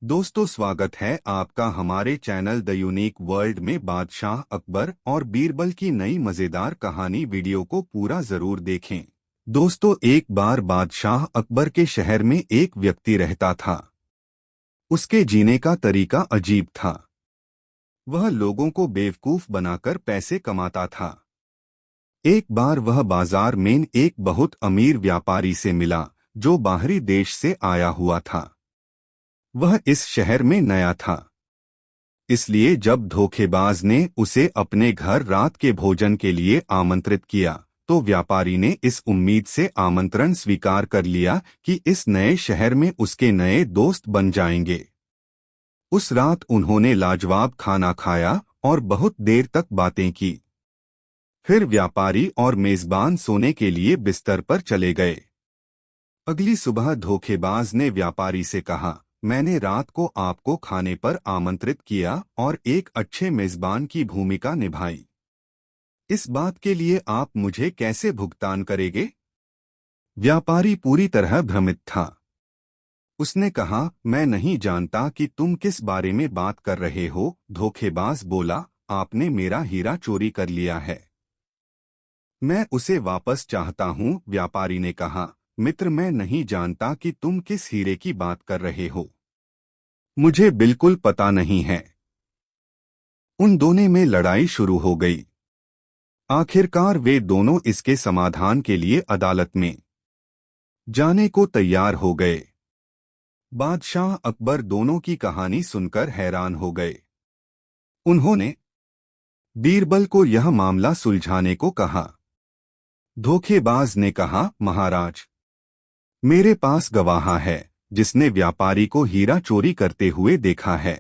दोस्तों, स्वागत है आपका हमारे चैनल द यूनिक वर्ल्ड में। बादशाह अकबर और बीरबल की नई मजेदार कहानी वीडियो को पूरा जरूर देखें। दोस्तों, एक बार बादशाह अकबर के शहर में एक व्यक्ति रहता था। उसके जीने का तरीका अजीब था। वह लोगों को बेवकूफ बनाकर पैसे कमाता था। एक बार वह बाजार में एक बहुत अमीर व्यापारी से मिला जो बाहरी देश से आया हुआ था। वह इस शहर में नया था, इसलिए जब धोखेबाज ने उसे अपने घर रात के भोजन के लिए आमंत्रित किया तो व्यापारी ने इस उम्मीद से आमंत्रण स्वीकार कर लिया कि इस नए शहर में उसके नए दोस्त बन जाएंगे। उस रात उन्होंने लाजवाब खाना खाया और बहुत देर तक बातें की। फिर व्यापारी और मेजबान सोने के लिए बिस्तर पर चले गए। अगली सुबह धोखेबाज ने व्यापारी से कहा, मैंने रात को आपको खाने पर आमंत्रित किया और एक अच्छे मेजबान की भूमिका निभाई। इस बात के लिए आप मुझे कैसे भुगतान करेंगे? व्यापारी पूरी तरह भ्रमित था। उसने कहा, मैं नहीं जानता कि तुम किस बारे में बात कर रहे हो। धोखेबाज बोला, आपने मेरा हीरा चोरी कर लिया है। मैं उसे वापस चाहता हूँ। व्यापारी ने कहा, मित्र, मैं नहीं जानता कि तुम किस हीरे की बात कर रहे हो। मुझे बिल्कुल पता नहीं है। उन दोनों में लड़ाई शुरू हो गई। आखिरकार वे दोनों इसके समाधान के लिए अदालत में जाने को तैयार हो गए। बादशाह अकबर दोनों की कहानी सुनकर हैरान हो गए। उन्होंने बीरबल को यह मामला सुलझाने को कहा। धोखेबाज ने कहा, महाराज, मेरे पास गवाह है जिसने व्यापारी को हीरा चोरी करते हुए देखा है।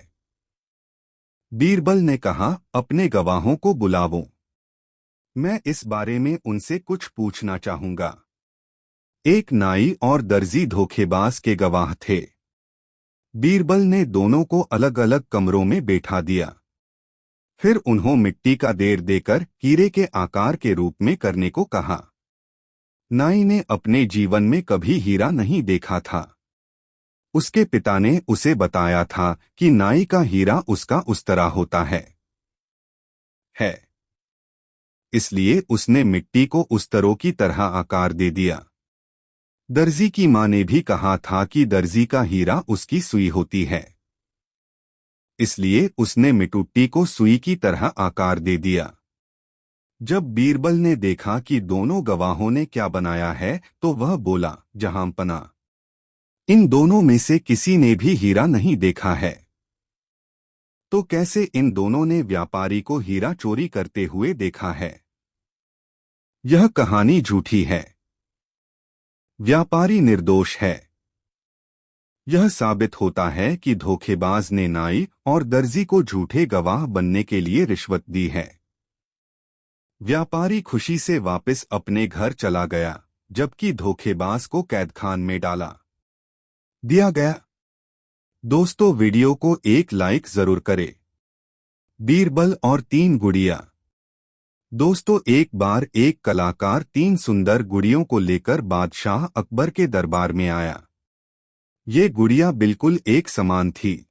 बीरबल ने कहा, अपने गवाहों को बुलाओ, मैं इस बारे में उनसे कुछ पूछना चाहूंगा। एक नाई और दर्जी धोखेबाज के गवाह थे। बीरबल ने दोनों को अलग अलग कमरों में बैठा दिया। फिर उन्होंने मिट्टी का ढेर देकर हीरे के आकार के रूप में करने को कहा। नाई ने अपने जीवन में कभी हीरा नहीं देखा था। उसके पिता ने उसे बताया था कि नाई का हीरा उसका उस तरह होता है। इसलिए उसने मिट्टी को उस तरों की तरह आकार दे दिया। दर्जी की मां ने भी कहा था कि दर्जी का हीरा उसकी सुई होती है, इसलिए उसने मिट्टी को सुई की तरह आकार दे दिया। जब बीरबल ने देखा कि दोनों गवाहों ने क्या बनाया है तो वह बोला, जहांपना, इन दोनों में से किसी ने भी हीरा नहीं देखा है, तो कैसे इन दोनों ने व्यापारी को हीरा चोरी करते हुए देखा है? यह कहानी झूठी है। व्यापारी निर्दोष है। यह साबित होता है कि धोखेबाज ने नाई और दर्जी को झूठे गवाह बनने के लिए रिश्वत दी है। व्यापारी खुशी से वापस अपने घर चला गया, जबकि धोखेबाज को कैदखान में डाला दिया गया। दोस्तों, वीडियो को एक लाइक जरूर करें। बीरबल और 3 गुड़िया। दोस्तों, एक बार एक कलाकार 3 सुंदर गुड़ियों को लेकर बादशाह अकबर के दरबार में आया। ये गुड़िया बिल्कुल एक समान थी।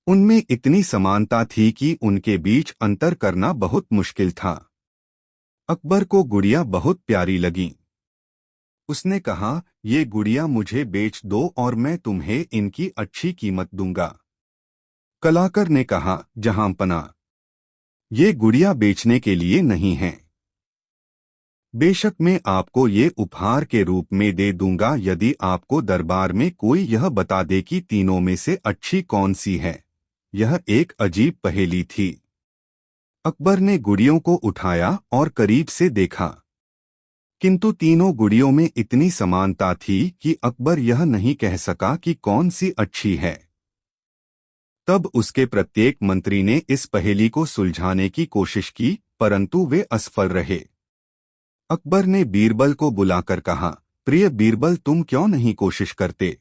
उनमें इतनी समानता थी कि उनके बीच अंतर करना बहुत मुश्किल था। अकबर को गुड़िया बहुत प्यारी लगी। उसने कहा, ये गुड़िया मुझे बेच दो और मैं तुम्हें इनकी अच्छी कीमत दूंगा। कलाकार ने कहा, जहांपना, ये गुड़िया बेचने के लिए नहीं है। बेशक मैं आपको ये उपहार के रूप में दे दूंगा यदि आपको दरबार में कोई यह बता दे कि तीनों में से अच्छी कौन सी है। यह एक अजीब पहेली थी। अकबर ने गुड़ियों को उठाया और करीब से देखा, किंतु तीनों गुड़ियों में इतनी समानता थी कि अकबर यह नहीं कह सका कि कौन सी अच्छी है। तब उसके प्रत्येक मंत्री ने इस पहेली को सुलझाने की कोशिश की, परंतु वे असफल रहे। अकबर ने बीरबल को बुलाकर कहा, प्रिय बीरबल, तुम क्यों नहीं कोशिश करते?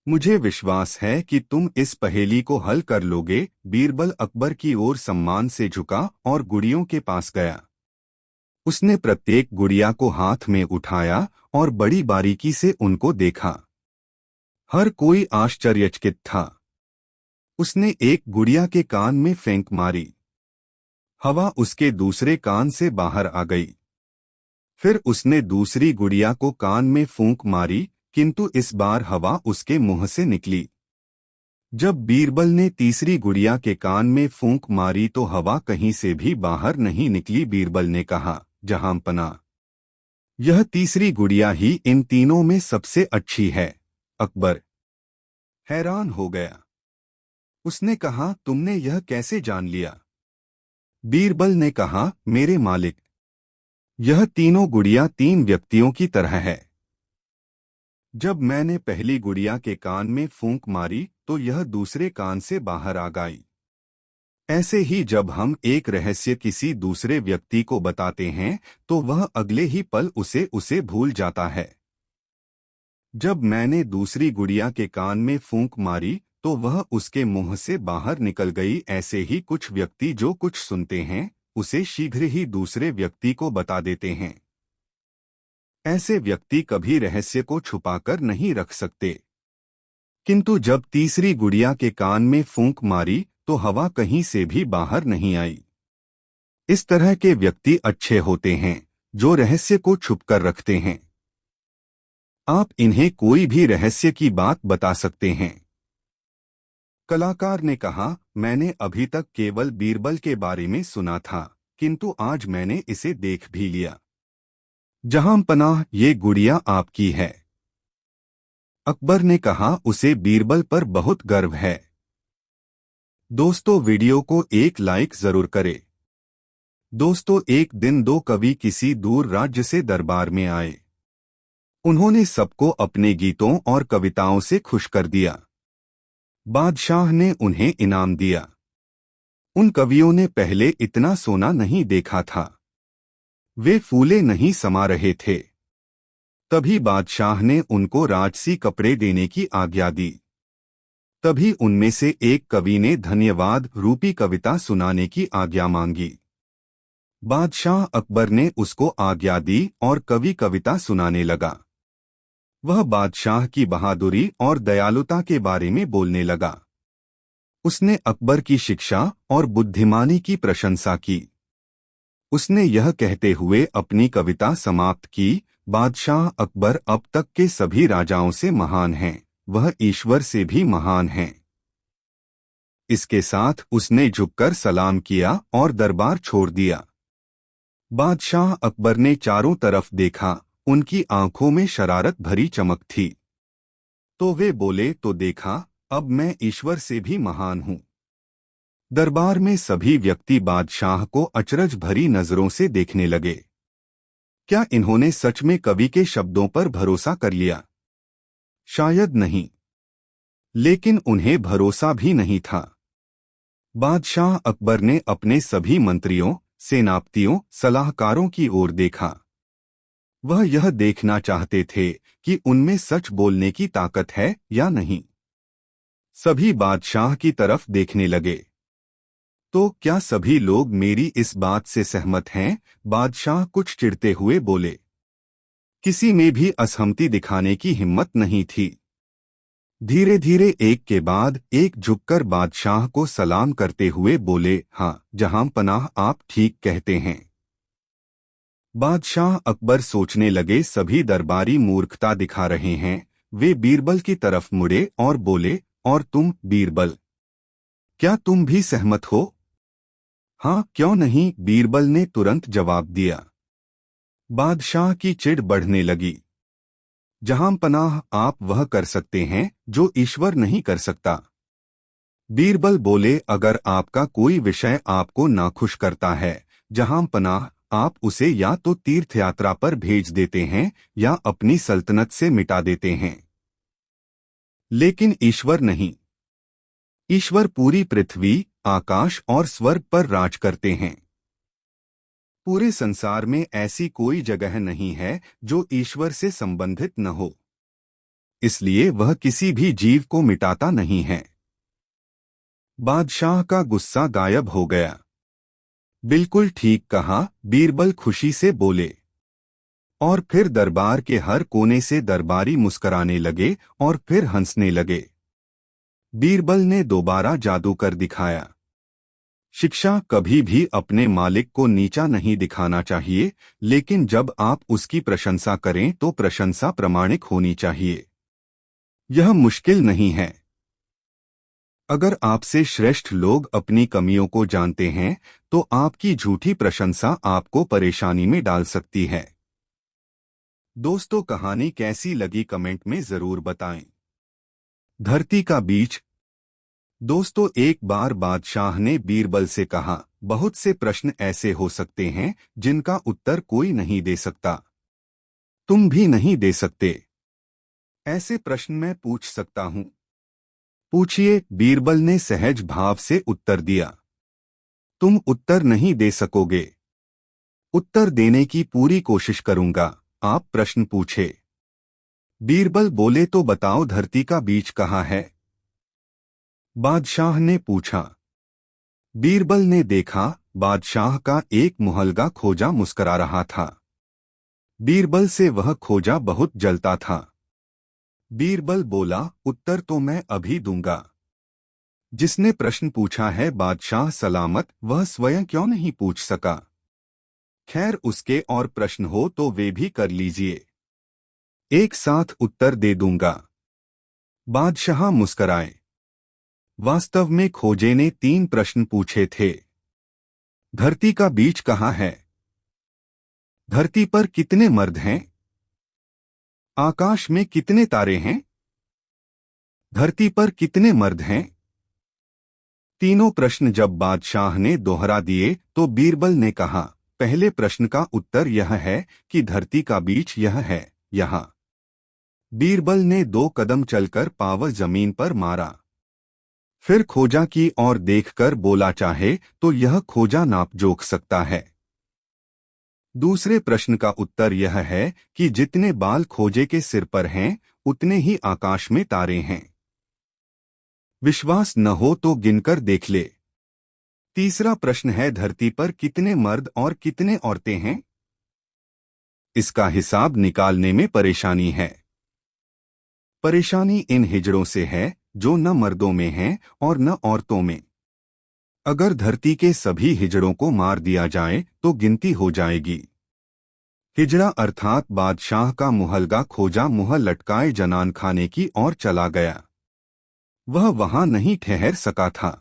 मुझे विश्वास है कि तुम इस पहेली को हल कर लोगे। बीरबल अकबर की ओर सम्मान से झुका और गुड़ियों के पास गया। उसने प्रत्येक गुड़िया को हाथ में उठाया और बड़ी बारीकी से उनको देखा। हर कोई आश्चर्यचकित था। उसने एक गुड़िया के कान में फेंक मारी। हवा उसके दूसरे कान से बाहर आ गई। फिर उसने दूसरी गुड़िया को कान में फूंक मारी, किंतु इस बार हवा उसके मुंह से निकली। जब बीरबल ने तीसरी गुड़िया के कान में फूंक मारी तो हवा कहीं से भी बाहर नहीं निकली। बीरबल ने कहा, जहांपना, यह तीसरी गुड़िया ही इन तीनों में सबसे अच्छी है। अकबर हैरान हो गया। उसने कहा, तुमने यह कैसे जान लिया? बीरबल ने कहा, मेरे मालिक, यह तीनों गुड़िया तीन व्यक्तियों की तरह है। जब मैंने पहली गुड़िया के कान में फूंक मारी तो यह दूसरे कान से बाहर आ गई। ऐसे ही जब हम एक रहस्य किसी दूसरे व्यक्ति को बताते हैं तो वह अगले ही पल उसे भूल जाता है। जब मैंने दूसरी गुड़िया के कान में फूंक मारी तो वह उसके मुंह से बाहर निकल गई। ऐसे ही कुछ व्यक्ति जो कुछ सुनते हैं उसे शीघ्र ही दूसरे व्यक्ति को बता देते हैं। ऐसे व्यक्ति कभी रहस्य को छुपाकर नहीं रख सकते। किंतु जब तीसरी गुड़िया के कान में फूंक मारी तो हवा कहीं से भी बाहर नहीं आई। इस तरह के व्यक्ति अच्छे होते हैं जो रहस्य को छुपकर रखते हैं। आप इन्हें कोई भी रहस्य की बात बता सकते हैं। कलाकार ने कहा, मैंने अभी तक केवल बीरबल के बारे में सुना था, किंतु आज मैंने इसे देख भी लिया। जहांपनाह, ये गुड़िया आपकी है। अकबर ने कहा, उसे बीरबल पर बहुत गर्व है। दोस्तों, वीडियो को एक लाइक जरूर करें। दोस्तों, एक दिन दो कवि किसी दूर राज्य से दरबार में आए। उन्होंने सबको अपने गीतों और कविताओं से खुश कर दिया। बादशाह ने उन्हें इनाम दिया। उन कवियों ने पहले इतना सोना नहीं देखा था। वे फूले नहीं समा रहे थे। तभी बादशाह ने उनको राजसी कपड़े देने की आज्ञा दी। तभी उनमें से एक कवि ने धन्यवाद रूपी कविता सुनाने की आज्ञा मांगी। बादशाह अकबर ने उसको आज्ञा दी और कवि कविता सुनाने लगा। वह बादशाह की बहादुरी और दयालुता के बारे में बोलने लगा। उसने अकबर की शिक्षा और बुद्धिमानी की प्रशंसा की। उसने यह कहते हुए अपनी कविता समाप्त की, बादशाह अकबर अब तक के सभी राजाओं से महान हैं, वह ईश्वर से भी महान हैं। इसके साथ उसने झुककर सलाम किया और दरबार छोड़ दिया। बादशाह अकबर ने चारों तरफ देखा, उनकी आंखों में शरारत भरी चमक थी। तो वे बोले, तो देखा, अब मैं ईश्वर से भी महान हूँ। दरबार में सभी व्यक्ति बादशाह को अचरज भरी नजरों से देखने लगे। क्या इन्होंने सच में कवि के शब्दों पर भरोसा कर लिया? शायद नहीं, लेकिन उन्हें भरोसा भी नहीं था। बादशाह अकबर ने अपने सभी मंत्रियों, सेनापतियों, सलाहकारों की ओर देखा। वह यह देखना चाहते थे कि उनमें सच बोलने की ताकत है या नहीं। सभी बादशाह की तरफ देखने लगे। तो क्या सभी लोग मेरी इस बात से सहमत हैं? बादशाह कुछ चिढ़ते हुए बोले। किसी में भी असहमति दिखाने की हिम्मत नहीं थी। धीरे धीरे एक के बाद एक झुककर बादशाह को सलाम करते हुए बोले, हाँ जहांपनाह, आप ठीक कहते हैं। बादशाह अकबर सोचने लगे, सभी दरबारी मूर्खता दिखा रहे हैं। वे बीरबल की तरफ मुड़े और बोले, और तुम बीरबल, क्या तुम भी सहमत हो? हाँ, क्यों नहीं, बीरबल ने तुरंत जवाब दिया। बादशाह की चिढ़ बढ़ने लगी। जहांपनाह, आप वह कर सकते हैं जो ईश्वर नहीं कर सकता। बीरबल बोले, अगर आपका कोई विषय आपको नाखुश करता है जहांपनाह, आप उसे या तो तीर्थयात्रा पर भेज देते हैं या अपनी सल्तनत से मिटा देते हैं, लेकिन ईश्वर नहीं। ईश्वर पूरी पृथ्वी, आकाश और स्वर्ग पर राज करते हैं। पूरे संसार में ऐसी कोई जगह नहीं है जो ईश्वर से संबंधित न हो, इसलिए वह किसी भी जीव को मिटाता नहीं है। बादशाह का गुस्सा गायब हो गया। बिल्कुल ठीक कहा, बीरबल खुशी से बोले। और फिर दरबार के हर कोने से दरबारी मुस्कराने लगे और फिर हंसने लगे। बीरबल ने दोबारा जादू कर दिखाया। शिक्षा कभी भी अपने मालिक को नीचा नहीं दिखाना चाहिए, लेकिन जब आप उसकी प्रशंसा करें तो प्रशंसा प्रामाणिक होनी चाहिए। यह मुश्किल नहीं है। अगर आपसे श्रेष्ठ लोग अपनी कमियों को जानते हैं तो आपकी झूठी प्रशंसा आपको परेशानी में डाल सकती है। दोस्तों, कहानी कैसी लगी कमेंट में जरूर बताएं। धरती का बीज। दोस्तों, एक बार बादशाह ने बीरबल से कहा, बहुत से प्रश्न ऐसे हो सकते हैं जिनका उत्तर कोई नहीं दे सकता। तुम भी नहीं दे सकते। ऐसे प्रश्न मैं पूछ सकता हूं। पूछिए, बीरबल ने सहज भाव से उत्तर दिया। तुम उत्तर नहीं दे सकोगे। उत्तर देने की पूरी कोशिश करूंगा। आप प्रश्न पूछे। बीरबल बोले, तो बताओ, धरती का बीज कहाँ है? बादशाह ने पूछा। बीरबल ने देखा, बादशाह का एक मुहलगा खोजा मुस्करा रहा था। बीरबल से वह खोजा बहुत जलता था। बीरबल बोला, उत्तर तो मैं अभी दूंगा। जिसने प्रश्न पूछा है बादशाह सलामत, वह स्वयं क्यों नहीं पूछ सका? खैर, उसके और प्रश्न हो तो वे भी कर लीजिए। एक साथ उत्तर दे दूंगा। बादशाह मुस्कराए। वास्तव में खोजे ने 3 प्रश्न पूछे थे। धरती का बीज कहाँ है? धरती पर कितने मर्द हैं? आकाश में कितने तारे हैं? धरती पर कितने मर्द हैं? तीनों प्रश्न जब बादशाह ने दोहरा दिए तो बीरबल ने कहा, पहले प्रश्न का उत्तर यह है कि धरती का बीज यह है, यहाँ। बीरबल ने 2 कदम चलकर पाँव जमीन पर मारा। फिर खोजा की ओर देखकर बोला, चाहे तो यह खोजा नाप जोख सकता है। दूसरे प्रश्न का उत्तर यह है कि जितने बाल खोजे के सिर पर हैं, उतने ही आकाश में तारे हैं। विश्वास न हो तो गिनकर देख ले। तीसरा प्रश्न है, धरती पर कितने मर्द और कितने औरतें हैं? इसका हिसाब निकालने में परेशानी है। परेशानी इन हिजड़ों से है जो न मर्दों में हैं और न औरतों में। अगर धरती के सभी हिजड़ों को मार दिया जाए तो गिनती हो जाएगी। हिजड़ा अर्थात बादशाह का मुहलगा खोजा मुंह लटकाए जनान खाने की ओर चला गया। वह वहां नहीं ठहर सका था।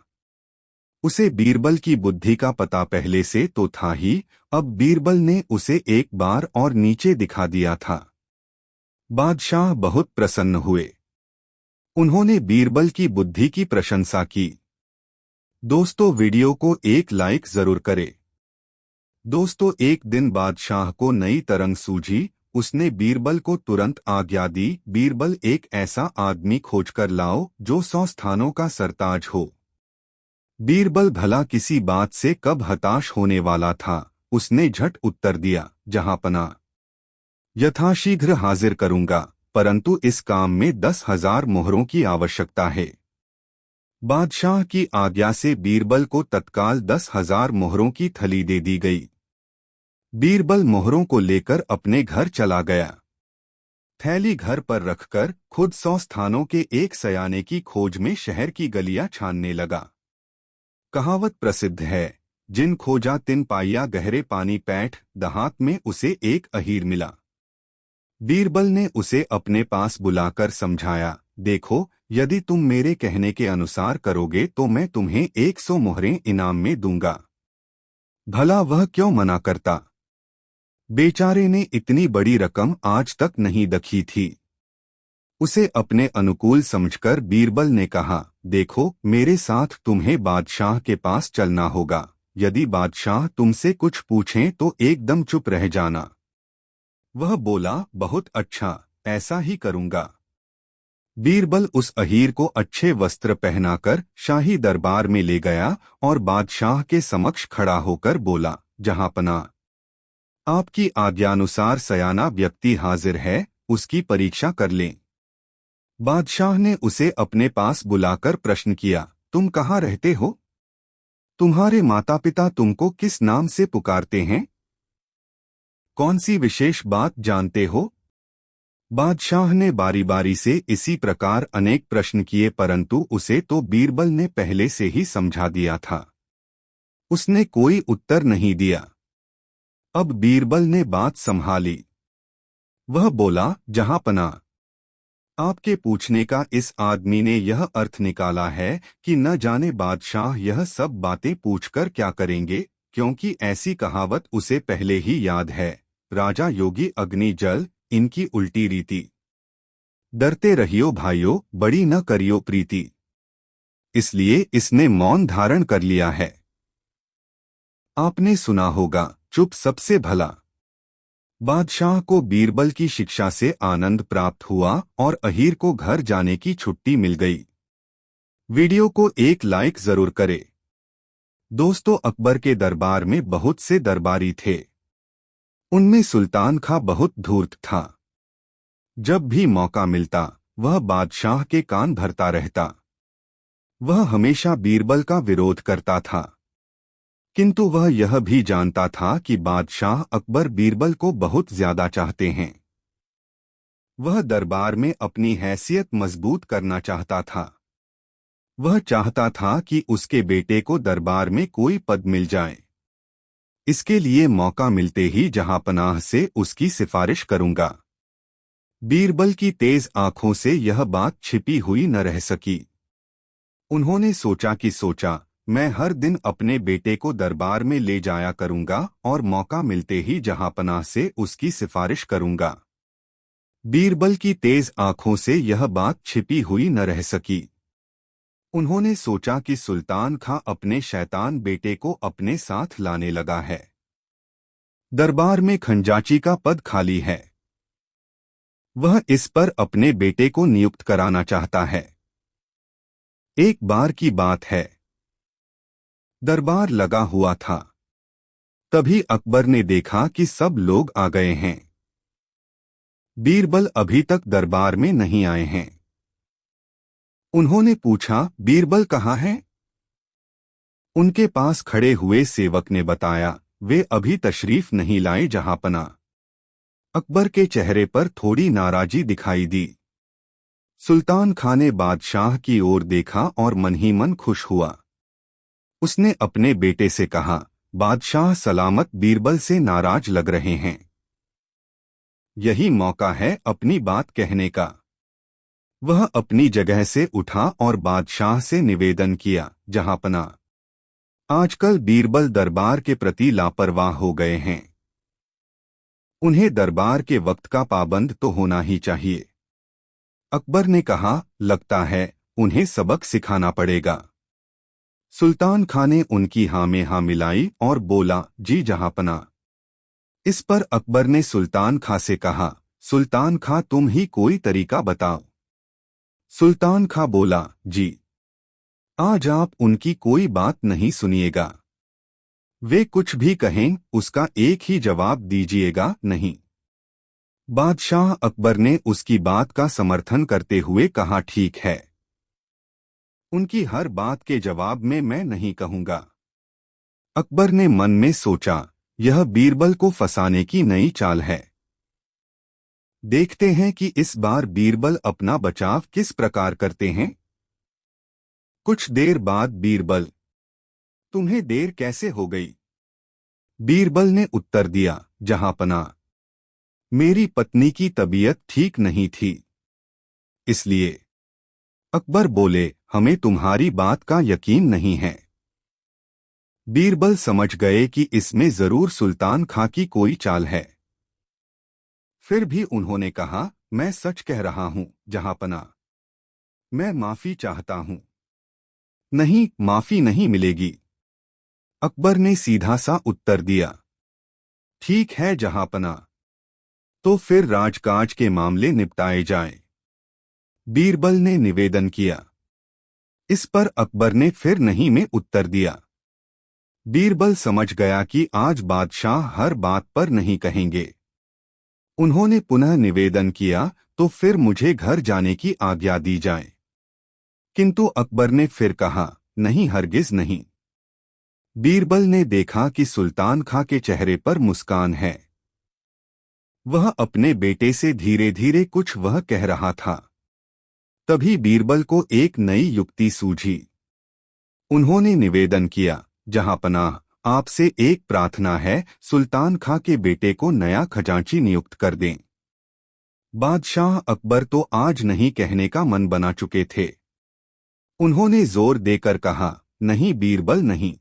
उसे बीरबल की बुद्धि का पता पहले से तो था ही, अब बीरबल ने उसे एक बार और नीचे दिखा दिया था। बादशाह बहुत प्रसन्न हुए। उन्होंने बीरबल की बुद्धि की प्रशंसा की। दोस्तों, वीडियो को एक लाइक जरूर करें। दोस्तों, एक दिन बादशाह को नई तरंग सूझी। उसने बीरबल को तुरंत आज्ञा दी, बीरबल, एक ऐसा आदमी खोजकर लाओ जो 100 स्थानों का सरताज हो। बीरबल भला किसी बात से कब हताश होने वाला था। उसने झट उत्तर दिया, जहांपना, यथाशीघ्र हाजिर करूंगा, परंतु इस काम में 10,000 मोहरों की आवश्यकता है। बादशाह की आज्ञा से बीरबल को तत्काल 10,000 मोहरों की थली दे दी गई। बीरबल मोहरों को लेकर अपने घर चला गया। थैली घर पर रखकर खुद 100 स्थानों के एक सयाने की खोज में शहर की गलियां छानने लगा। कहावत प्रसिद्ध है, जिन खोजा तिन पाइया गहरे पानी पैठ, दहात में उसे एक अहीर मिला। बीरबल ने उसे अपने पास बुलाकर समझाया, देखो, यदि तुम मेरे कहने के अनुसार करोगे तो मैं तुम्हें 100 मोहरें इनाम में दूंगा। भला वह क्यों मना करता? बेचारे ने इतनी बड़ी रकम आज तक नहीं देखी थी। उसे अपने अनुकूल समझकर बीरबल ने कहा, देखो, मेरे साथ तुम्हें बादशाह के पास चलना होगा। यदि बादशाह तुमसे कुछ पूछें तो एकदम चुप रह जाना। वह बोला, बहुत अच्छा, ऐसा ही करूंगा। बीरबल उस अहीर को अच्छे वस्त्र पहनाकर शाही दरबार में ले गया और बादशाह के समक्ष खड़ा होकर बोला, जहांपना, आपकी आज्ञानुसार सयाना व्यक्ति हाजिर है, उसकी परीक्षा कर लें। बादशाह ने उसे अपने पास बुलाकर प्रश्न किया, तुम कहाँ रहते हो? तुम्हारे माता पिता तुमको किस नाम से पुकारते हैं? कौन सी विशेष बात जानते हो? बादशाह ने बारी बारी से इसी प्रकार अनेक प्रश्न किए, परंतु उसे तो बीरबल ने पहले से ही समझा दिया था। उसने कोई उत्तर नहीं दिया। अब बीरबल ने बात संभाली। वह बोला, जहांपना, आपके पूछने का इस आदमी ने यह अर्थ निकाला है कि न जाने बादशाह यह सब बातें पूछकर क्या करेंगे, क्योंकि ऐसी कहावत उसे पहले ही याद है, राजा योगी अग्नि जल, इनकी उल्टी रीति। डरते रहियो भाइयों, बड़ी न करियो प्रीति। इसलिए इसने मौन धारण कर लिया है। आपने सुना होगा, चुप सबसे भला। बादशाह को बीरबल की शिक्षा से आनंद प्राप्त हुआ और अहीर को घर जाने की छुट्टी मिल गई। वीडियो को एक लाइक जरूर करें। दोस्तों, अकबर के दरबार में बहुत से दरबारी थे। उनमें सुल्तान खां बहुत धूर्त था। जब भी मौका मिलता वह बादशाह के कान भरता रहता। वह हमेशा बीरबल का विरोध करता था, किंतु वह यह भी जानता था कि बादशाह अकबर बीरबल को बहुत ज्यादा चाहते हैं। वह दरबार में अपनी हैसियत मजबूत करना चाहता था। वह चाहता था कि उसके बेटे को दरबार में कोई पद मिल जाए। इसके लिए मौका मिलते ही जहांपनाह से उसकी सिफारिश करूंगा। बीरबल की तेज आंखों से यह बात छिपी हुई न रह सकी। उन्होंने सोचा, मैं हर दिन अपने बेटे को दरबार में ले जाया करूंगा और मौका मिलते ही जहांपनाह से उसकी सिफारिश करूंगा। बीरबल की तेज आंखों से यह बात छिपी हुई न रह सकी। उन्होंने सोचा कि सुल्तान खां अपने शैतान बेटे को अपने साथ लाने लगा है। दरबार में खंजाची का पद खाली है। वह इस पर अपने बेटे को नियुक्त कराना चाहता है। एक बार की बात है, दरबार लगा हुआ था। तभी अकबर ने देखा कि सब लोग आ गए हैं। बीरबल अभी तक दरबार में नहीं आए हैं। उन्होंने पूछा, बीरबल कहाँ हैं? उनके पास खड़े हुए सेवक ने बताया, वे अभी तशरीफ नहीं लाए जहांपना। अकबर के चेहरे पर थोड़ी नाराजी दिखाई दी। सुल्तान खां ने बादशाह की ओर देखा और मन ही मन खुश हुआ। उसने अपने बेटे से कहा, बादशाह सलामत बीरबल से नाराज लग रहे हैं। यही मौका है अपनी बात कहने का। वह अपनी जगह से उठा और बादशाह से निवेदन किया, जहांपना, आजकल बीरबल दरबार के प्रति लापरवाह हो गए हैं। उन्हें दरबार के वक्त का पाबंद तो होना ही चाहिए। अकबर ने कहा, लगता है उन्हें सबक सिखाना पड़ेगा। सुल्तान खां ने उनकी हाँ में हाँ मिलाई और बोला, जी जहांपना। इस पर अकबर ने सुल्तान खां से कहा, सुल्तान खां तुम ही कोई तरीका बताओ। सुल्तान खां बोला, जी, आज आप उनकी कोई बात नहीं सुनिएगा। वे कुछ भी कहें उसका एक ही जवाब दीजिएगा, नहीं। बादशाह अकबर ने उसकी बात का समर्थन करते हुए कहा, ठीक है, उनकी हर बात के जवाब में मैं नहीं कहूंगा। अकबर ने मन में सोचा, यह बीरबल को फंसाने की नई चाल है। देखते हैं कि इस बार बीरबल अपना बचाव किस प्रकार करते हैं। कुछ देर बाद बीरबल, तुम्हें देर कैसे हो गई? बीरबल ने उत्तर दिया, जहांपना, मेरी पत्नी की तबीयत ठीक नहीं थी, इसलिए। अकबर बोले, हमें तुम्हारी बात का यकीन नहीं है। बीरबल समझ गए कि इसमें जरूर सुल्तान खां की कोई चाल है। फिर भी उन्होंने कहा, मैं सच कह रहा हूं जहांपना, मैं माफी चाहता हूं। नहीं, माफी नहीं मिलेगी। अकबर ने सीधा सा उत्तर दिया। ठीक है जहांपना, तो फिर राजकाज के मामले निपटाए जाएं। बीरबल ने निवेदन किया। इस पर अकबर ने फिर नहीं में उत्तर दिया। बीरबल समझ गया कि आज बादशाह हर बात पर नहीं कहेंगे। उन्होंने पुनः निवेदन किया, तो फिर मुझे घर जाने की आज्ञा दी जाए। किंतु अकबर ने फिर कहा, नहीं, हरगिज नहीं। बीरबल ने देखा कि सुल्तान खां के चेहरे पर मुस्कान है। वह अपने बेटे से धीरे धीरे कुछ वह कह रहा था। तभी बीरबल को एक नई युक्ति सूझी। उन्होंने निवेदन किया, जहांपनाह, आपसे एक प्रार्थना है, सुल्तान खां के बेटे को नया खजांची नियुक्त कर दें। बादशाह अकबर तो आज नहीं कहने का मन बना चुके थे। उन्होंने जोर देकर कहा, नहीं बीरबल नहीं।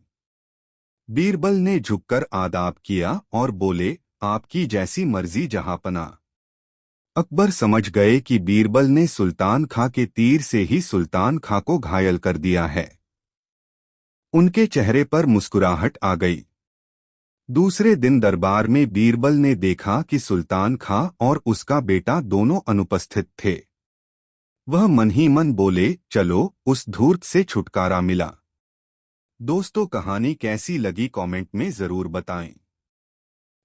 बीरबल ने झुककर आदाब किया और बोले, आपकी जैसी मर्जी जहांपनाह। अकबर समझ गए कि बीरबल ने सुल्तान खां के तीर से ही सुल्तान खां को घायल कर दिया है। उनके चेहरे पर मुस्कुराहट आ गई। दूसरे दिन दरबार में बीरबल ने देखा कि सुल्तान खां और उसका बेटा दोनों अनुपस्थित थे। वह मन ही मन बोले, चलो उस धूर्त से छुटकारा मिला। दोस्तों, कहानी कैसी लगी कमेंट में जरूर बताएं।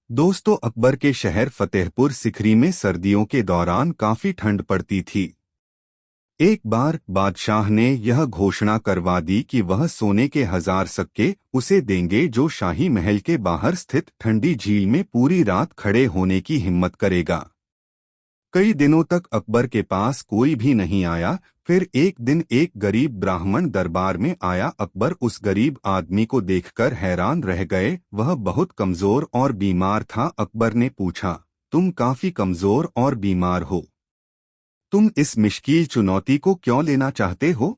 दोस्तों, अकबर के शहर फतेहपुर सिकरी में सर्दियों के दौरान काफी ठंड पड़ती थी। एक बार बादशाह ने यह घोषणा करवा दी कि वह सोने के 1000 सिक्के उसे देंगे जो शाही महल के बाहर स्थित ठंडी झील में पूरी रात खड़े होने की हिम्मत करेगा। कई दिनों तक अकबर के पास कोई भी नहीं आया। फिर एक दिन एक गरीब ब्राह्मण दरबार में आया। अकबर उस गरीब आदमी को देखकर हैरान रह गए। वह बहुत कमजोर और बीमार था। अकबर ने पूछा, तुम काफी कमजोर और बीमार हो, तुम इस मुश्किल चुनौती को क्यों लेना चाहते हो?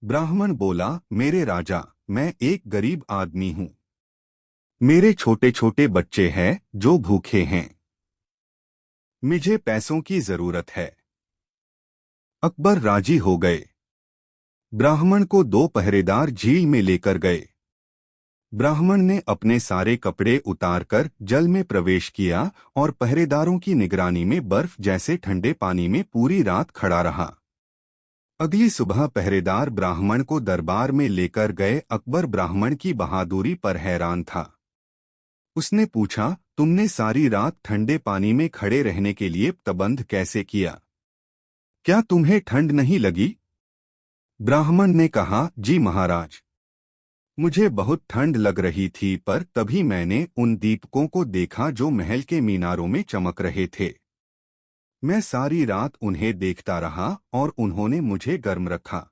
ब्राह्मण बोला, मेरे राजा, मैं एक गरीब आदमी हूँ। मेरे छोटे छोटे बच्चे हैं जो भूखे हैं। मुझे पैसों की जरूरत है। अकबर राजी हो गए। ब्राह्मण को 2 पहरेदार झील में लेकर गए। ब्राह्मण ने अपने सारे कपड़े उतारकर जल में प्रवेश किया और पहरेदारों की निगरानी में बर्फ जैसे ठंडे पानी में पूरी रात खड़ा रहा। अगली सुबह पहरेदार ब्राह्मण को दरबार में लेकर गए। अकबर ब्राह्मण की बहादुरी पर हैरान था। उसने पूछा, तुमने सारी रात ठंडे पानी में खड़े रहने के लिए प्रबंध कैसे किया? क्या तुम्हें ठंड नहीं लगी? ब्राह्मण ने कहा, जी महाराज, मुझे बहुत ठंड लग रही थी, पर तभी मैंने उन दीपकों को देखा जो महल के मीनारों में चमक रहे थे। मैं सारी रात उन्हें देखता रहा और उन्होंने मुझे गर्म रखा।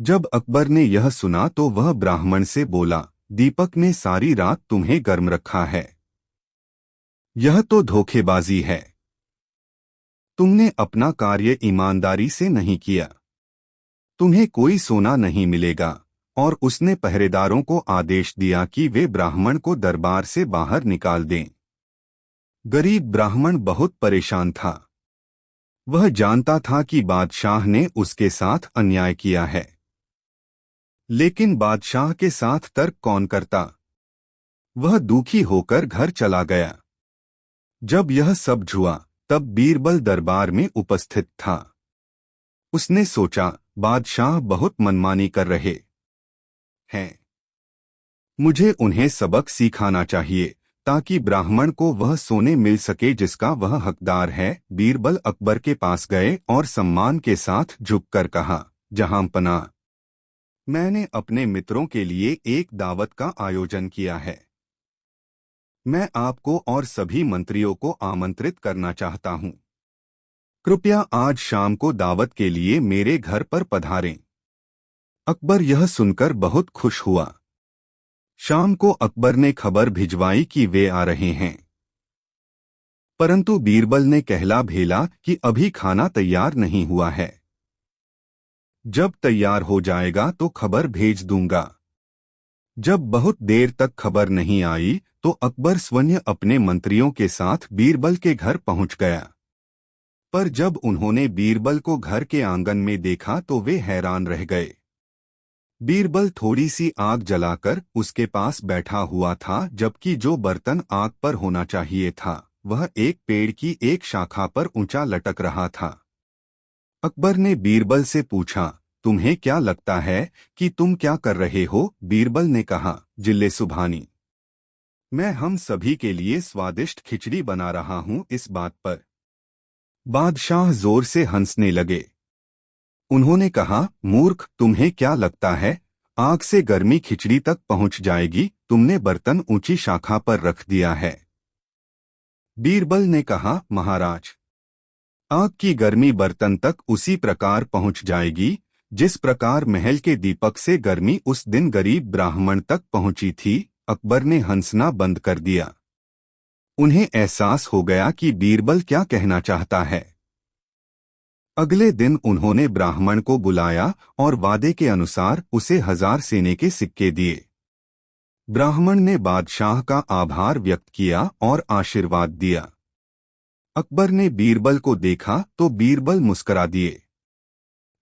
जब अकबर ने यह सुना तो वह ब्राह्मण से बोला, दीपक ने सारी रात तुम्हें गर्म रखा है, यह तो धोखेबाजी है। तुमने अपना कार्य ईमानदारी से नहीं किया। तुम्हें कोई सोना नहीं मिलेगा। और उसने पहरेदारों को आदेश दिया कि वे ब्राह्मण को दरबार से बाहर निकाल दें। गरीब ब्राह्मण बहुत परेशान था। वह जानता था कि बादशाह ने उसके साथ अन्याय किया है, लेकिन बादशाह के साथ तर्क कौन करता? वह दुखी होकर घर चला गया। जब यह सब हुआ तब बीरबल दरबार में उपस्थित था। उसने सोचा, बादशाह बहुत मनमानी कर रहे हैं। मुझे उन्हें सबक सिखाना चाहिए ताकि ब्राह्मण को वह सोने मिल सके जिसका वह हकदार है। बीरबल अकबर के पास गए और सम्मान के साथ झुककर कहा, जहांपनाह, मैंने अपने मित्रों के लिए एक दावत का आयोजन किया है। मैं आपको और सभी मंत्रियों को आमंत्रित करना चाहता हूं। कृपया आज शाम को दावत के लिए मेरे घर पर पधारें। अकबर यह सुनकर बहुत खुश हुआ। शाम को अकबर ने खबर भिजवाई कि वे आ रहे हैं। परंतु बीरबल ने कहला भेला कि अभी खाना तैयार नहीं हुआ है। जब तैयार हो जाएगा तो खबर भेज दूंगा। जब बहुत देर तक खबर नहीं आई तो अकबर स्वयं अपने मंत्रियों के साथ बीरबल के घर पहुंच गया। पर जब उन्होंने बीरबल को घर के आंगन में देखा तो वे हैरान रह गए। बीरबल थोड़ी सी आग जलाकर उसके पास बैठा हुआ था, जबकि जो बर्तन आग पर होना चाहिए था वह एक पेड़ की एक शाखा पर ऊंचा लटक रहा था। अकबर ने बीरबल से पूछा, तुम्हें क्या लगता है कि तुम क्या कर रहे हो? बीरबल ने कहा, जिले सुभानी, मैं हम सभी के लिए स्वादिष्ट खिचड़ी बना रहा हूं। इस बात पर बादशाह जोर से हंसने लगे। उन्होंने कहा, मूर्ख, तुम्हें क्या लगता है आग से गर्मी खिचड़ी तक पहुंच जाएगी? तुमने बर्तन ऊंची शाखा पर रख दिया है। बीरबल ने कहा, महाराज, आग की गर्मी बर्तन तक उसी प्रकार पहुंच जाएगी जिस प्रकार महल के दीपक से गर्मी उस दिन गरीब ब्राह्मण तक पहुंची थी। अकबर ने हंसना बंद कर दिया। उन्हें एहसास हो गया कि बीरबल क्या कहना चाहता है। अगले दिन उन्होंने ब्राह्मण को बुलाया और वादे के अनुसार उसे 1000 सेने के सिक्के दिए। ब्राह्मण ने बादशाह का आभार व्यक्त किया और आशीर्वाद दिया। अकबर ने बीरबल को देखा तो बीरबल मुस्करा दिए।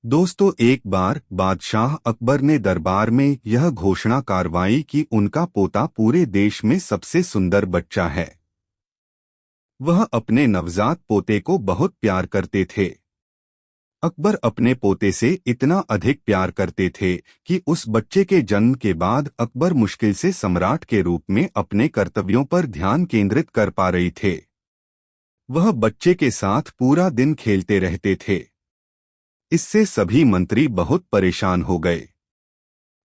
दोस्तों, एक बार बादशाह अकबर ने दरबार में यह घोषणा करवाई कि उनका पोता पूरे देश में सबसे सुंदर बच्चा है। वह अपने नवजात पोते को बहुत प्यार करते थे। अकबर अपने पोते से इतना अधिक प्यार करते थे कि उस बच्चे के जन्म के बाद अकबर मुश्किल से सम्राट के रूप में अपने कर्तव्यों पर ध्यान केंद्रित कर पा रही थे। वह बच्चे के साथ पूरा दिन खेलते रहते थे। इससे सभी मंत्री बहुत परेशान हो गए।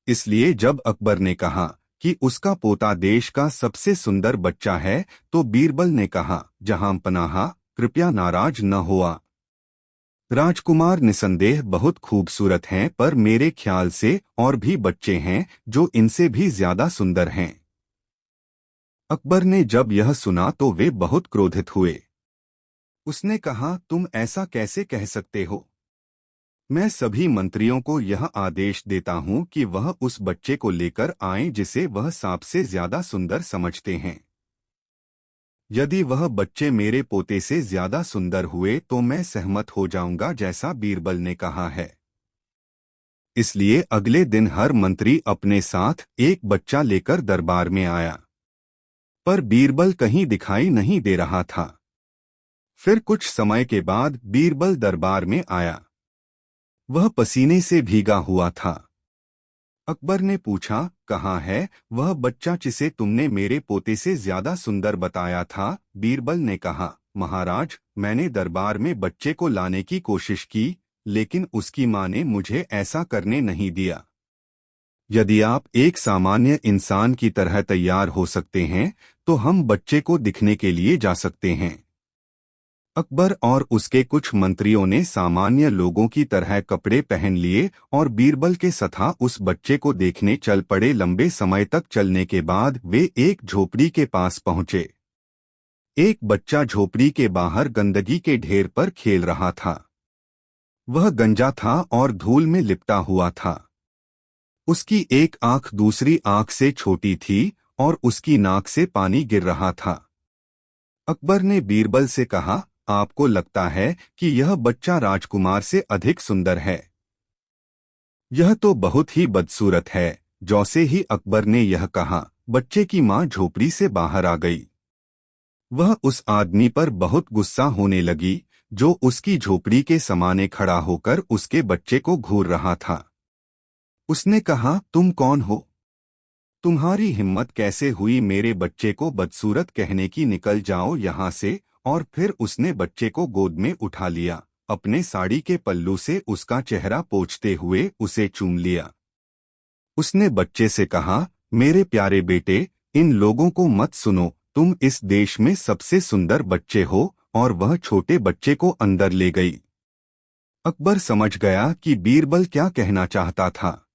इसलिए जब अकबर ने कहा कि उसका पोता देश का सबसे सुंदर बच्चा है, तो बीरबल ने कहा, जहां पनाहा, कृपया नाराज न हुआ। राजकुमार निसंदेह बहुत खूबसूरत हैं, पर मेरे ख्याल से और भी बच्चे हैं जो इनसे भी ज्यादा सुंदर हैं। अकबर ने जब यह सुना तो वे बहुत क्रोधित हुए। उसने कहा, तुम ऐसा कैसे कह सकते हो? मैं सभी मंत्रियों को यह आदेश देता हूं कि वह उस बच्चे को लेकर आएं जिसे वह सबसे ज्यादा सुंदर समझते हैं। यदि वह बच्चे मेरे पोते से ज्यादा सुंदर हुए तो मैं सहमत हो जाऊंगा, जैसा बीरबल ने कहा है। इसलिए अगले दिन हर मंत्री अपने साथ एक बच्चा लेकर दरबार में आया, पर बीरबल कहीं दिखाई नहीं दे रहा था। फिर कुछ समय के बाद बीरबल दरबार में आया। वह पसीने से भीगा हुआ था। अकबर ने पूछा, कहाँ है वह बच्चा जिसे तुमने मेरे पोते से ज्यादा सुंदर बताया था? बीरबल ने कहा, महाराज, मैंने दरबार में बच्चे को लाने की कोशिश की, लेकिन उसकी मां ने मुझे ऐसा करने नहीं दिया। यदि आप एक सामान्य इंसान की तरह तैयार हो सकते हैं तो हम बच्चे को दिखने के लिए जा सकते हैं। अकबर और उसके कुछ मंत्रियों ने सामान्य लोगों की तरह कपड़े पहन लिए और बीरबल के साथ उस बच्चे को देखने चल पड़े। लंबे समय तक चलने के बाद वे एक झोपड़ी के पास पहुंचे। एक बच्चा झोपड़ी के बाहर गंदगी के ढेर पर खेल रहा था। वह गंजा था और धूल में लिपटा हुआ था। उसकी एक आंख दूसरी आंख से छोटी थी और उसकी नाक से पानी गिर रहा था। अकबर ने बीरबल से कहा, आपको लगता है कि यह बच्चा राजकुमार से अधिक सुंदर है? यह तो बहुत ही बदसूरत है। जैसे ही अकबर ने यह कहा, बच्चे की मां झोपड़ी से बाहर आ गई। वह उस आदमी पर बहुत गुस्सा होने लगी जो उसकी झोपड़ी के सामने खड़ा होकर उसके बच्चे को घूर रहा था। उसने कहा, तुम कौन हो? तुम्हारी हिम्मत कैसे हुई मेरे बच्चे को बदसूरत कहने की? निकल जाओ यहाँ से। और फिर उसने बच्चे को गोद में उठा लिया, अपने साड़ी के पल्लू से उसका चेहरा पोंछते हुए उसे चूम लिया। उसने बच्चे से कहा, मेरे प्यारे बेटे, इन लोगों को मत सुनो, तुम इस देश में सबसे सुंदर बच्चे हो। और वह छोटे बच्चे को अंदर ले गई। अकबर समझ गया कि बीरबल क्या कहना चाहता था।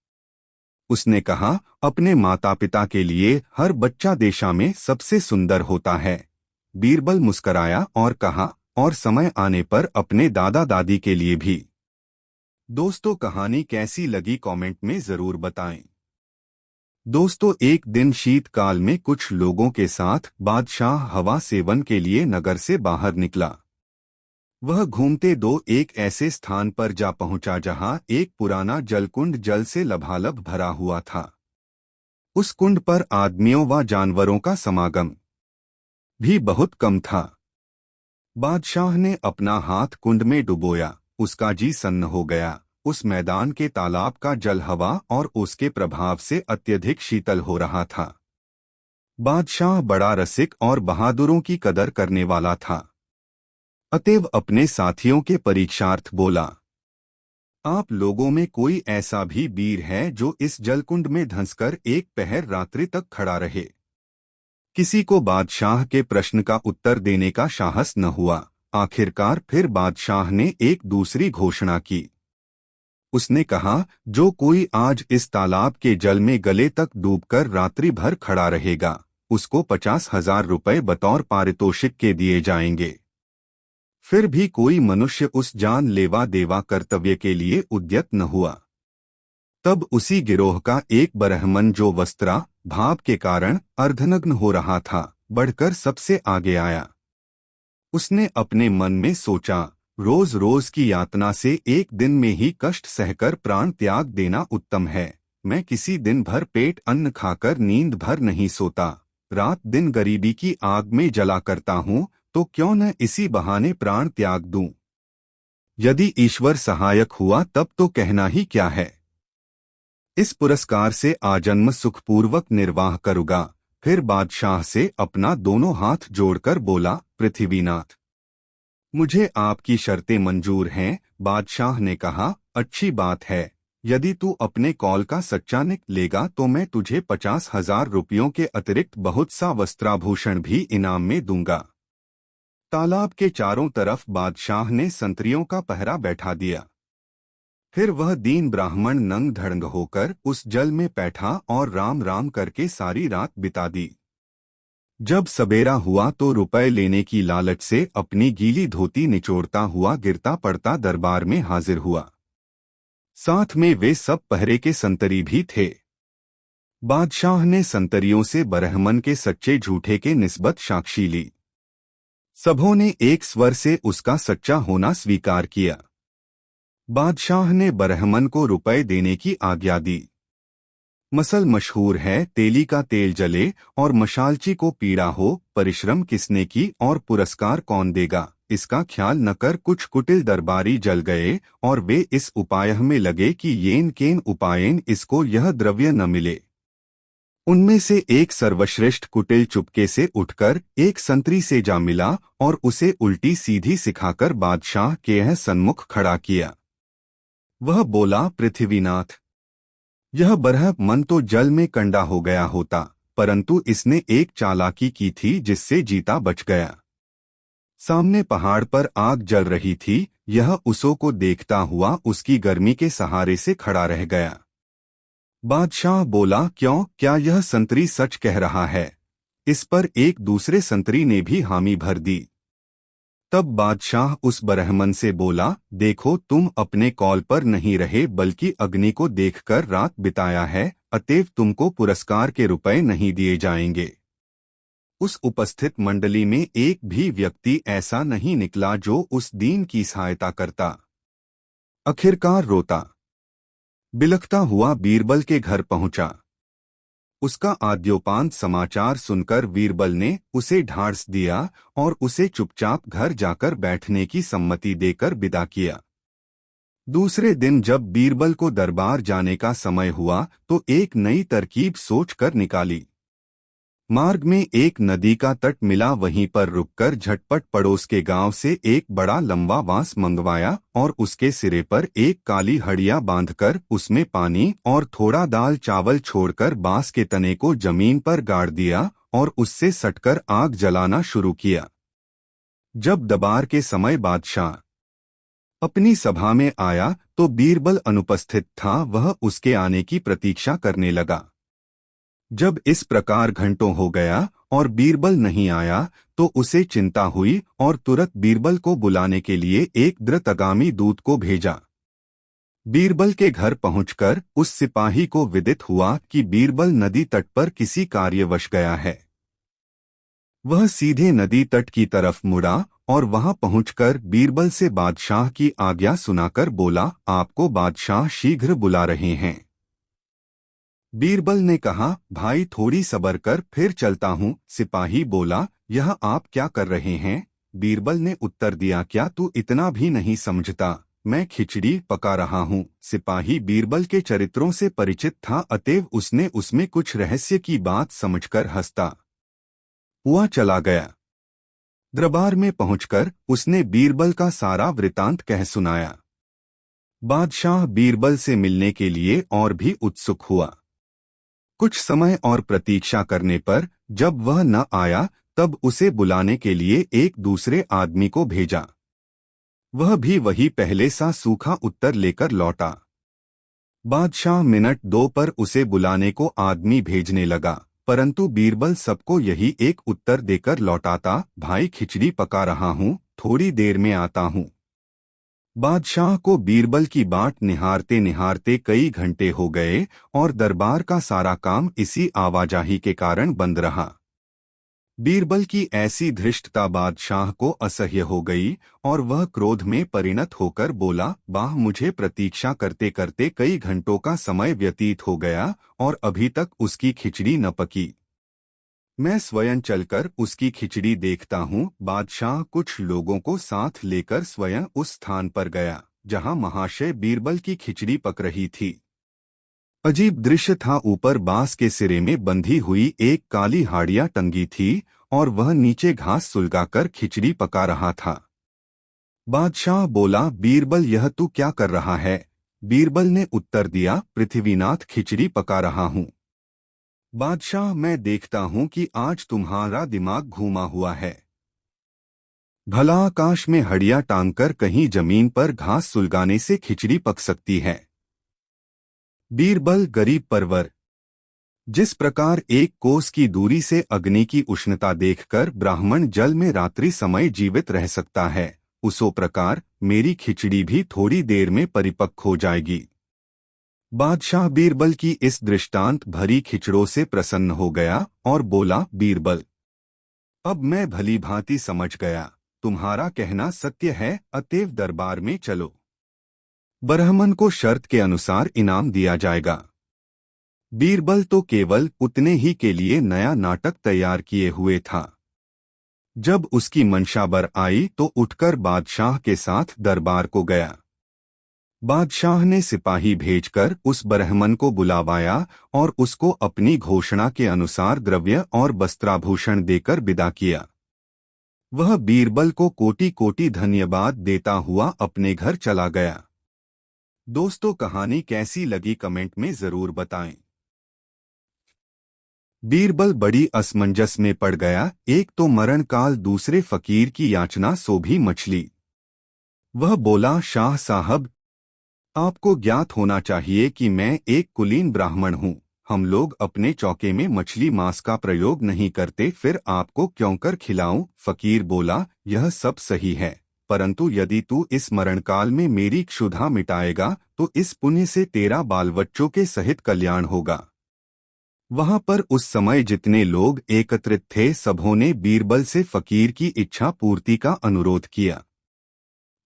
उसने कहा, अपने माता पिता के लिए हर बच्चा देशा में सबसे सुंदर होता है। बीरबल मुस्कराया और कहा, और समय आने पर अपने दादा दादी के लिए भी। दोस्तों, कहानी कैसी लगी कमेंट में जरूर बताएं। दोस्तों, एक दिन शीतकाल में कुछ लोगों के साथ बादशाह हवा सेवन के लिए नगर से बाहर निकला। वह घूमते दो एक ऐसे स्थान पर जा पहुंचा जहां एक पुराना जलकुंड जल से लबालब भरा हुआ था। उस कुंड पर आदमियों व जानवरों का समागम भी बहुत कम था। बादशाह ने अपना हाथ कुंड में डुबोया। उसका जी सन्न हो गया। उस मैदान के तालाब का जल हवा और उसके प्रभाव से अत्यधिक शीतल हो रहा था। बादशाह बड़ा रसिक और बहादुरों की कदर करने वाला था। अतएव अपने साथियों के परीक्षार्थ बोला, आप लोगों में कोई ऐसा भी वीर है जो इस जलकुंड में धंसकर एक पहर रात्रि तक खड़ा रहे? किसी को बादशाह के प्रश्न का उत्तर देने का साहस न हुआ। आखिरकार फिर बादशाह ने एक दूसरी घोषणा की। उसने कहा, जो कोई आज इस तालाब के जल में गले तक डूबकर रात्रि भर खड़ा रहेगा, उसको 50,000 रुपए बतौर पारितोषिक के दिए जाएंगे। फिर भी कोई मनुष्य उस जानलेवा देवा कर्तव्य के लिए उद्यत न हुआ। तब उसी गिरोह का एक ब्राह्मण, जो वस्त्रा भाव के कारण अर्धनग्न हो रहा था, बढ़कर सबसे आगे आया। उसने अपने मन में सोचा, रोज रोज की यातना से एक दिन में ही कष्ट सहकर प्राण त्याग देना उत्तम है। मैं किसी दिन भर पेट अन्न खाकर नींद भर नहीं सोता, रात दिन गरीबी की आग में जला करता हूँ, तो क्यों न इसी बहाने प्राण त्याग दूं। यदि ईश्वर सहायक हुआ तब तो कहना ही क्या है। इस पुरस्कार से आजन्म सुखपूर्वक निर्वाह करूंगा। फिर बादशाह से अपना दोनों हाथ जोड़कर बोला, पृथ्वीनाथ, मुझे आपकी शर्तें मंजूर हैं। बादशाह ने कहा, अच्छी बात है। यदि तू अपने कौल का सच्चा निकलेगा तो मैं तुझे 50,000 रुपयों के अतिरिक्त बहुत सा वस्त्राभूषण भी इनाम में दूंगा। तालाब के चारों तरफ बादशाह ने संतरियों का पहरा बैठा दिया। फिर वह दीन ब्राह्मण नंग धड़ंग होकर उस जल में बैठा और राम राम करके सारी रात बिता दी। जब सबेरा हुआ तो रुपए लेने की लालच से अपनी गीली धोती निचोड़ता हुआ गिरता पड़ता दरबार में हाजिर हुआ। साथ में वे सब पहरे के संतरी भी थे। बादशाह ने संतरियों से ब्राह्मण के सच्चे झूठे के निस्बत साक्षी ली। सबों ने एक स्वर से उसका सच्चा होना स्वीकार किया। बादशाह ने ब्राह्मण को रुपए देने की आज्ञा दी। मसल मशहूर है, तेली का तेल जले और मशालची को पीड़ा हो, परिश्रम किसने की और पुरस्कार कौन देगा, इसका ख्याल न कर कुछ कुटिल दरबारी जल गए और वे इस उपाय में लगे कि येन केन उपायन इसको यह द्रव्य न मिले। उनमें से एक सर्वश्रेष्ठ कुटिल चुपके से उठकर एक संतरी से जा मिला और उसे उल्टी सीधी सिखाकर बादशाह के यह सन्मुख खड़ा किया। वह बोला, पृथ्वीनाथ, यह ब्राह्मण तो जल में कंडा हो गया होता, परंतु इसने एक चालाकी की थी जिससे जीता बच गया। सामने पहाड़ पर आग जल रही थी, यह उसो को देखता हुआ उसकी गर्मी के सहारे से खड़ा रह गया। बादशाह बोला, क्यों, क्या यह संतरी सच कह रहा है? इस पर एक दूसरे संतरी ने भी हामी भर दी। तब बादशाह उस ब्राह्मण से बोला, देखो तुम अपने कौल पर नहीं रहे बल्कि अग्नि को देखकर रात बिताया है, अतएव तुमको पुरस्कार के रुपए नहीं दिए जाएंगे। उस उपस्थित मंडली में एक भी व्यक्ति ऐसा नहीं निकला जो उस दीन की सहायता करता। आखिरकार रोता बिलखता हुआ बीरबल के घर पहुंचा। उसका आद्योपांत समाचार सुनकर बीरबल ने उसे ढांढस दिया और उसे चुपचाप घर जाकर बैठने की सम्मति देकर विदा किया। दूसरे दिन जब बीरबल को दरबार जाने का समय हुआ तो एक नई तरकीब सोचकर निकाली। मार्ग में एक नदी का तट मिला, वहीं पर रुककर झटपट पड़ोस के गांव से एक बड़ा लंबा बांस मंगवाया और उसके सिरे पर एक काली हड़िया बांधकर उसमें पानी और थोड़ा दाल चावल छोड़कर बांस के तने को जमीन पर गाड़ दिया और उससे सटकर आग जलाना शुरू किया। जब दरबार के समय बादशाह अपनी सभा में आया तो बीरबल अनुपस्थित था। वह उसके आने की प्रतीक्षा करने लगा। जब इस प्रकार घंटों हो गया और बीरबल नहीं आया तो उसे चिंता हुई और तुरंत बीरबल को बुलाने के लिए एक द्रुतगामी दूत को भेजा। बीरबल के घर पहुंचकर उस सिपाही को विदित हुआ कि बीरबल नदी तट पर किसी कार्यवश गया है। वह सीधे नदी तट की तरफ मुड़ा और वहां पहुंचकर बीरबल से बादशाह की आज्ञा सुनाकर बोला, आपको बादशाह शीघ्र बुला रहे हैं। बीरबल ने कहा, भाई थोड़ी सब्र कर, फिर चलता हूँ। सिपाही बोला, यह आप क्या कर रहे हैं? बीरबल ने उत्तर दिया, क्या तू इतना भी नहीं समझता? मैं खिचड़ी पका रहा हूँ। सिपाही बीरबल के चरित्रों से परिचित था, अतएव उसने उसमें कुछ रहस्य की बात समझकर हंसता हुआ चला गया। दरबार में पहुंचकर उसने बीरबल का सारा वृतांत कह सुनाया। बादशाह बीरबल से मिलने के लिए और भी उत्सुक हुआ। कुछ समय और प्रतीक्षा करने पर जब वह न आया तब उसे बुलाने के लिए एक दूसरे आदमी को भेजा। वह भी वही पहले सा सूखा उत्तर लेकर लौटा। बादशाह मिनट 2 पर उसे बुलाने को आदमी भेजने लगा, परंतु बीरबल सबको यही एक उत्तर देकर लौटाता, भाई खिचड़ी पका रहा हूँ, थोड़ी देर में आता हूँ। बादशाह को बीरबल की बाट निहारते निहारते कई घंटे हो गए और दरबार का सारा काम इसी आवाजाही के कारण बंद रहा। बीरबल की ऐसी धृष्टता बादशाह को असह्य हो गई और वह क्रोध में परिणत होकर बोला, वाह, मुझे प्रतीक्षा करते करते कई घंटों का समय व्यतीत हो गया और अभी तक उसकी खिचड़ी न पकी। मैं स्वयं चलकर उसकी खिचड़ी देखता हूँ। बादशाह कुछ लोगों को साथ लेकर स्वयं उस स्थान पर गया जहाँ महाशय बीरबल की खिचड़ी पक रही थी। अजीब दृश्य था। ऊपर बांस के सिरे में बंधी हुई एक काली हाड़िया टंगी थी और वह नीचे घास सुलगाकर खिचड़ी पका रहा था। बादशाह बोला, बीरबल, यह तू क्या कर रहा है? बीरबल ने उत्तर दिया, पृथ्वीनाथ, खिचड़ी पका रहा हूँ। बादशाह, मैं देखता हूँ कि आज तुम्हारा दिमाग घूमा हुआ है। भला आकाश में हड़िया टांगकर कहीं जमीन पर घास सुलगाने से खिचड़ी पक सकती है? बीरबल, गरीब परवर, जिस प्रकार एक कोस की दूरी से अग्नि की उष्णता देखकर ब्राह्मण जल में रात्रि समय जीवित रह सकता है, उसी प्रकार मेरी खिचड़ी भी थोड़ी देर में परिपक्व हो जाएगी। बादशाह बीरबल की इस दृष्टांत भरी खिचड़ों से प्रसन्न हो गया और बोला, बीरबल, अब मैं भली भांति समझ गया, तुम्हारा कहना सत्य है, अतएव दरबार में चलो। ब्राह्मण को शर्त के अनुसार इनाम दिया जाएगा। बीरबल तो केवल उतने ही के लिए नया नाटक तैयार किए हुए था। जब उसकी मंशाबर आई तो उठकर बादशाह के साथ दरबार को गया। बादशाह ने सिपाही भेजकर उस ब्राह्मण को बुलावाया और उसको अपनी घोषणा के अनुसार द्रव्य और वस्त्राभूषण देकर विदा किया। वह बीरबल को कोटि कोटि धन्यवाद देता हुआ अपने घर चला गया। दोस्तों, कहानी कैसी लगी कमेंट में जरूर बताएं। बीरबल बड़ी असमंजस में पड़ गया। एक तो मरण काल, दूसरे फकीर की याचना, सो भी मछली। वह बोला, शाह साहब, आपको ज्ञात होना चाहिए कि मैं एक कुलीन ब्राह्मण हूँ। हम लोग अपने चौके में मछली मांस का प्रयोग नहीं करते, फिर आपको क्यों कर खिलाऊं? फकीर बोला, यह सब सही है, परंतु यदि तू इस मरणकाल में मेरी क्षुधा मिटाएगा तो इस पुण्य से तेरा बाल बच्चों के सहित कल्याण होगा। वहां पर उस समय जितने लोग एकत्रित थे, सबों ने बीरबल से फकीर की इच्छा पूर्ति का अनुरोध किया।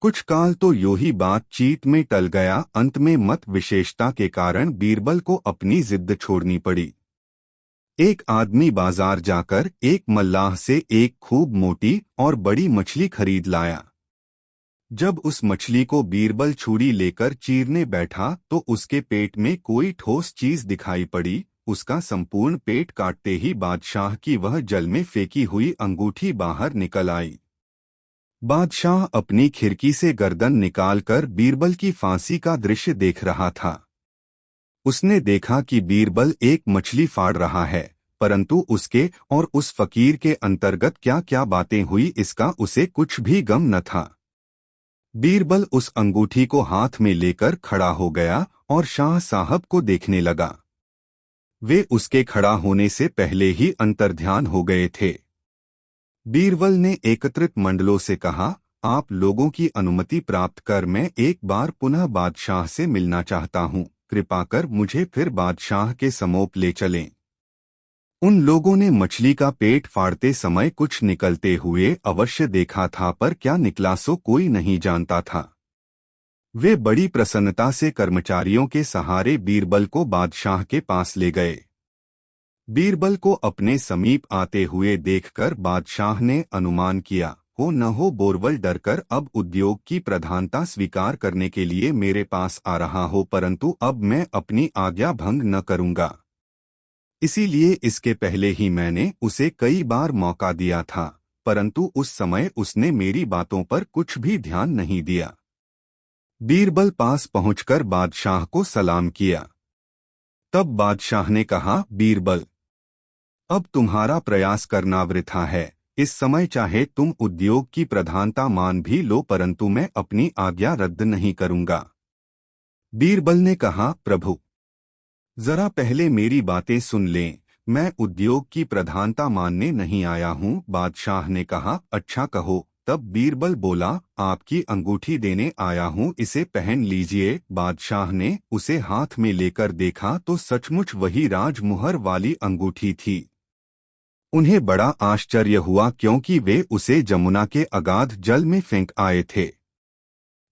कुछ काल तो यूं ही बातचीत में टल गया। अंत में मत विशेषता के कारण बीरबल को अपनी जिद छोड़नी पड़ी। एक आदमी बाजार जाकर एक मल्लाह से एक खूब मोटी और बड़ी मछली खरीद लाया। जब उस मछली को बीरबल छुरी लेकर चीरने बैठा तो उसके पेट में कोई ठोस चीज दिखाई पड़ी। उसका संपूर्ण पेट काटते ही बादशाह की वह जल में फेंकी हुई अंगूठी बाहर निकल आई। बादशाह अपनी खिड़की से गर्दन निकालकर बीरबल की फांसी का दृश्य देख रहा था। उसने देखा कि बीरबल एक मछली फाड़ रहा है, परंतु उसके और उस फकीर के अंतर्गत क्या क्या बातें हुई इसका उसे कुछ भी गम न था। बीरबल उस अंगूठी को हाथ में लेकर खड़ा हो गया और शाह साहब को देखने लगा। वे उसके खड़ा होने से पहले ही अंतर्ध्यान हो गए थे। बीरबल ने एकत्रित मंडलों से कहा, आप लोगों की अनुमति प्राप्त कर मैं एक बार पुनः बादशाह से मिलना चाहता हूँ। कृपा कर मुझे फिर बादशाह के समोप ले चलें। उन लोगों ने मछली का पेट फाड़ते समय कुछ निकलते हुए अवश्य देखा था, पर क्या निकला सो कोई नहीं जानता था। वे बड़ी प्रसन्नता से कर्मचारियों के सहारे बीरबल को बादशाह के पास ले गए। बीरबल को अपने समीप आते हुए देखकर बादशाह ने अनुमान किया, हो न हो बोरबल डरकर अब उद्योग की प्रधानता स्वीकार करने के लिए मेरे पास आ रहा हो, परंतु अब मैं अपनी आज्ञा भंग न करूंगा। इसीलिए इसके पहले ही मैंने उसे कई बार मौका दिया था, परंतु उस समय उसने मेरी बातों पर कुछ भी ध्यान नहीं दिया। बीरबल पास पहुंचकर बादशाह को सलाम किया। तब बादशाह ने कहा, बीरबल, अब तुम्हारा प्रयास करना वृथा है। इस समय चाहे तुम उद्योग की प्रधानता मान भी लो, परंतु मैं अपनी आज्ञा रद्द नहीं करूंगा। बीरबल ने कहा, प्रभु जरा पहले मेरी बातें सुन लें। मैं उद्योग की प्रधानता मानने नहीं आया हूँ। बादशाह ने कहा, अच्छा कहो। तब बीरबल बोला, आपकी अंगूठी देने आया हूँ, इसे पहन लीजिए। बादशाह ने उसे हाथ में लेकर देखा तो सचमुच वही राजमुहर वाली अंगूठी थी। उन्हें बड़ा आश्चर्य हुआ, क्योंकि वे उसे जमुना के अगाध जल में फेंक आए थे।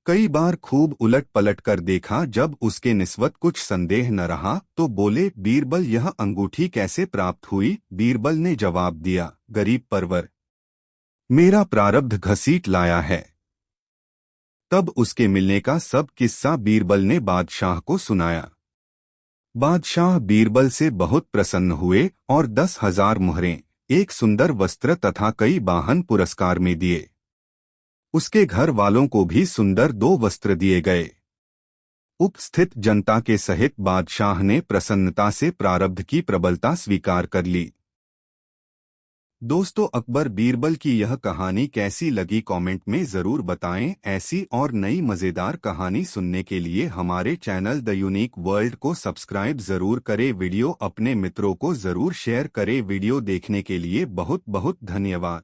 कई बार खूब उलट पलट कर देखा। जब उसके निस्बत कुछ संदेह न रहा तो बोले, बीरबल यह अंगूठी कैसे प्राप्त हुई? बीरबल ने जवाब दिया, गरीब परवर, मेरा प्रारब्ध घसीट लाया है। तब उसके मिलने का सब किस्सा बीरबल ने बादशाह को सुनाया। बादशाह बीरबल से बहुत प्रसन्न हुए और 10,000 मुहरें, एक सुंदर वस्त्र तथा कई वाहन पुरस्कार में दिए। उसके घर वालों को भी सुंदर 2 वस्त्र दिए गए। उपस्थित जनता के सहित बादशाह ने प्रसन्नता से प्रारब्ध की प्रबलता स्वीकार कर ली। दोस्तों, अकबर बीरबल की यह कहानी कैसी लगी कमेंट में ज़रूर बताएं। ऐसी और नई मज़ेदार कहानी सुनने के लिए हमारे चैनल द यूनिक वर्ल्ड को सब्सक्राइब ज़रूर करें। वीडियो अपने मित्रों को ज़रूर शेयर करें। वीडियो देखने के लिए बहुत बहुत धन्यवाद।